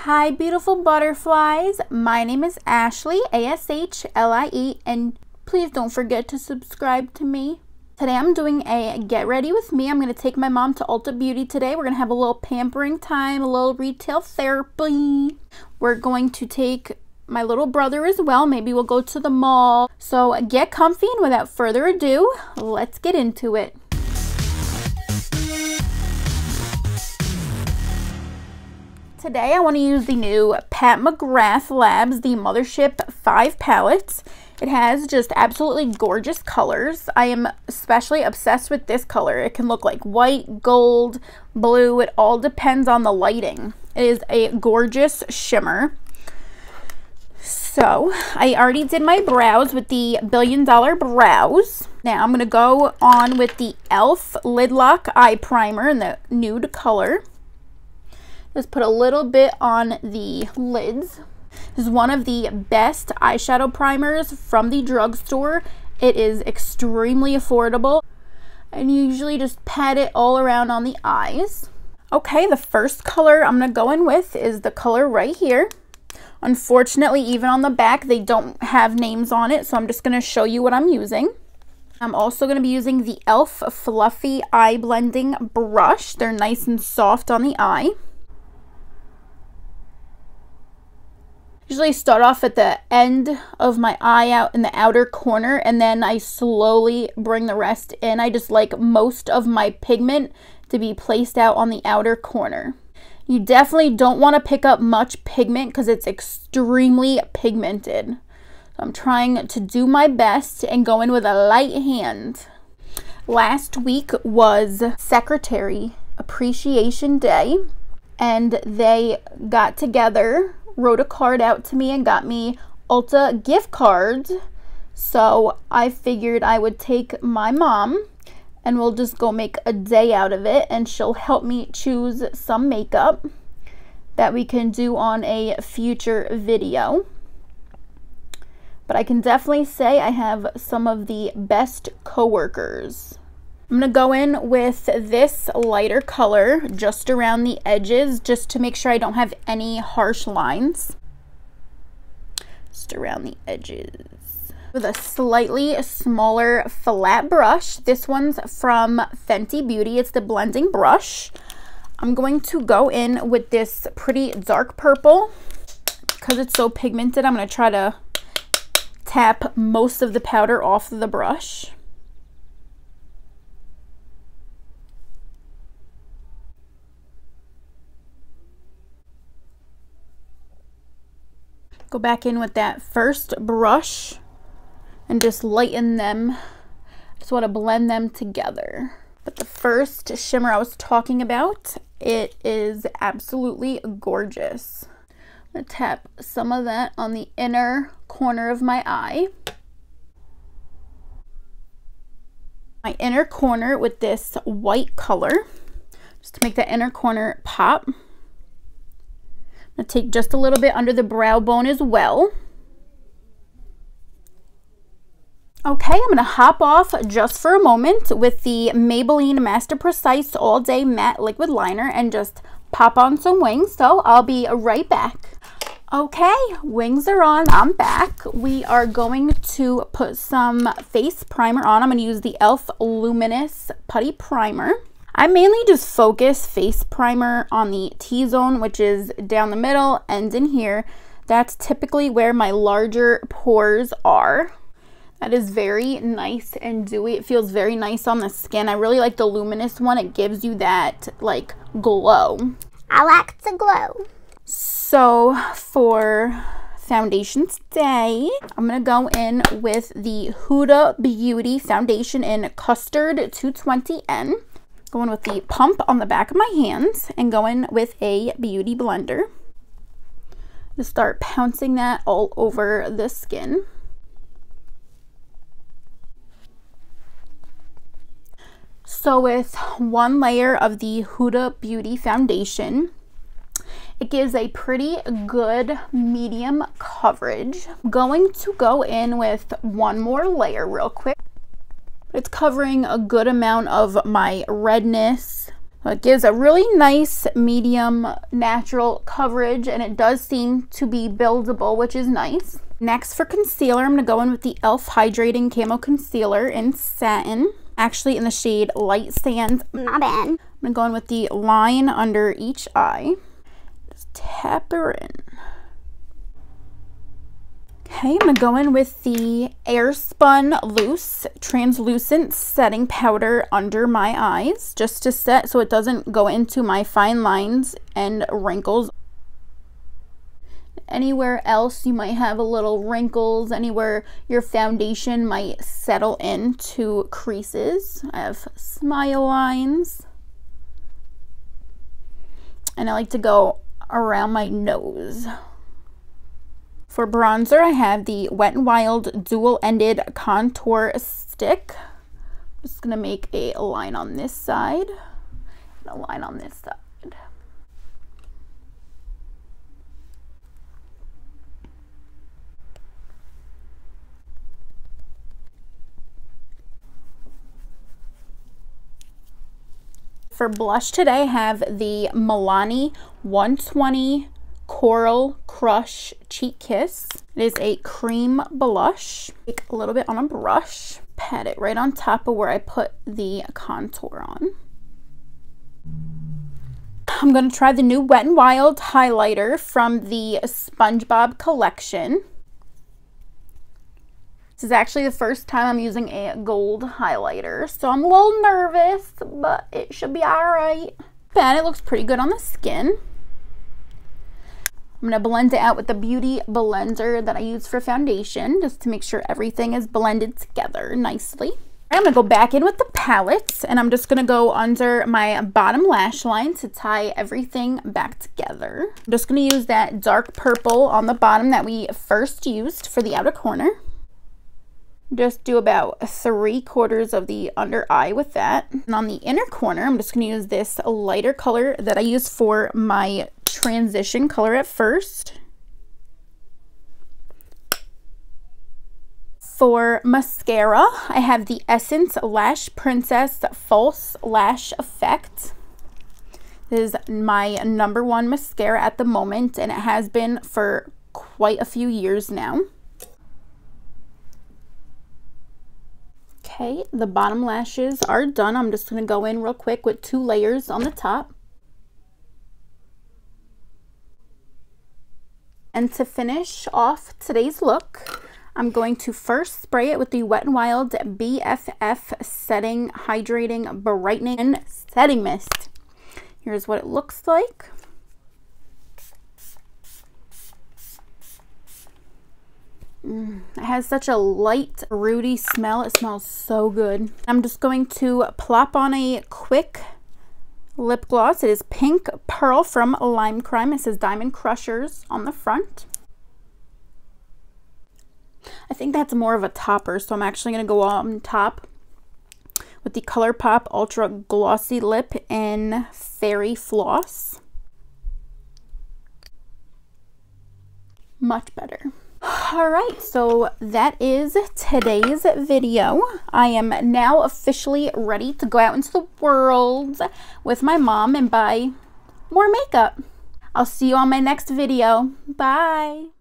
Hi beautiful butterflies, my name is Ashlie, A-S-H-L-I-E, and please don't forget to subscribe to me. Today I'm doing a get ready with me. I'm going to take my mom to Ulta Beauty today. We're going to have a little pampering time, a little retail therapy. We're going to take my little brother as well. Maybe we'll go to the mall. So get comfy, and without further ado, let's get into it. Today I want to use the new Pat McGrath Labs, the Mothership 5 palettes. It has just absolutely gorgeous colors. I am especially obsessed with this color. It can look like white, gold, blue. It all depends on the lighting. It is a gorgeous shimmer. So I already did my brows with the Billion Dollar Brows. Now I'm going to go on with the e.l.f. Lid Lock Eye Primer in the nude color. Just put a little bit on the lids. This is one of the best eyeshadow primers from the drugstore. It is extremely affordable, and you usually just pat it all around on the eyes. Okay, the first color I'm going to go in with is the color right here. Unfortunately, even on the back, they don't have names on it, so I'm just going to show you what I'm using. I'm also going to be using the e.l.f. Fluffy Eye Blending Brush. They're nice and soft on the eye. Usually start off at the end of my eye out in the outer corner, and then I slowly bring the rest in. I just like most of my pigment to be placed out on the outer corner. You definitely don't want to pick up much pigment because it's extremely pigmented. So I'm trying to do my best and go in with a light hand. Last week was Secretary Appreciation Day, and they got together, wrote a card out to me, and got me Ulta gift cards. So I figured I would take my mom and we'll just go make a day out of it, and she'll help me choose some makeup that we can do on a future video. But I can definitely say I have some of the best coworkers. I'm going to go in with this lighter color just around the edges, just to make sure I don't have any harsh lines. Just around the edges. With a slightly smaller flat brush. This one's from Fenty Beauty. It's the blending brush. I'm going to go in with this pretty dark purple. Because it's so pigmented, I'm going to try to tap most of the powder off of the brush. Go back in with that first brush and just lighten them. Just want to blend them together. But the first shimmer I was talking about, it is absolutely gorgeous. I'm going to tap some of that on the inner corner of my eye. My inner corner with this white color, just to make that inner corner pop. I'm going to take just a little bit under the brow bone as well. Okay, I'm going to hop off just for a moment with the Maybelline Master Precise All Day Matte Liquid Liner and just pop on some wings. So I'll be right back. Okay, wings are on. I'm back. We are going to put some face primer on. I'm going to use the e.l.f. Luminous Putty Primer. I mainly just focus face primer on the T-zone, which is down the middle and in here. That's typically where my larger pores are. That is very nice and dewy. It feels very nice on the skin. I really like the luminous one. It gives you that like glow. I like to glow. So for foundation today, I'm going to go in with the Huda Beauty foundation in Custard 220N. Going with the pump on the back of my hands and going with a beauty blender. Just start pouncing that all over the skin. So with one layer of the Huda Beauty foundation, it gives a pretty good medium coverage. I'm going to go in with one more layer real quick. It's covering a good amount of my redness, It gives a really nice medium natural coverage, and it does seem to be buildable, which is nice. Next for concealer, I'm going to go in with the e.l.f. Hydrating Camo Concealer in Satin. Actually in the shade Light Sand. Not bad. I'm going to go in with the line under each eye. Just tap her in. Okay, I'm going to go in with the Airspun Loose Translucent Setting Powder under my eyes, just to set so it doesn't go into my fine lines and wrinkles. Anywhere else you might have a little wrinkles, anywhere your foundation might settle into creases. I have smile lines. And I like to go around my nose. For bronzer, I have the Wet n Wild Dual-Ended Contour Stick. I'm just going to make a line on this side and a line on this side. For blush today, I have the Milani 120 Coral Crush Cheek Kiss. It is a cream blush. Take a little bit on a brush, pat it right on top of where I put the contour on. I'm going to try the new Wet n Wild highlighter from the SpongeBob collection. This is actually the first time I'm using a gold highlighter, so I'm a little nervous, but it should be alright. And it looks pretty good on the skin. I'm going to blend it out with the Beauty Blender that I use for foundation, just to make sure everything is blended together nicely. I'm going to go back in with the palette, and I'm just going to go under my bottom lash line to tie everything back together. I'm just going to use that dark purple on the bottom that we first used for the outer corner. Just do about 3/4 of the under eye with that. And on the inner corner, I'm just going to use this lighter color that I use for my transition color at first. For mascara, I have the Essence Lash Princess False Lash Effect. This is my #1 mascara at the moment, and it has been for quite a few years now. Okay, the bottom lashes are done. I'm just going to go in real quick with 2 layers on the top. And to finish off today's look, I'm going to first spray it with the Wet n Wild BFF Setting Hydrating Brightening and Setting Mist. Here's what it looks like. It has such a light, fruity smell. It smells so good. I'm just going to plop on a quick lip gloss. It is Pink Pearl from Lime Crime. It says Diamond Crushers on the front. I think that's more of a topper, so I'm actually going to go on top with the ColourPop Ultra Glossy Lip in Fairy Floss. Much better. Alright, so that is today's video. I am now officially ready to go out into the world with my mom and buy more makeup. I'll see you on my next video. Bye!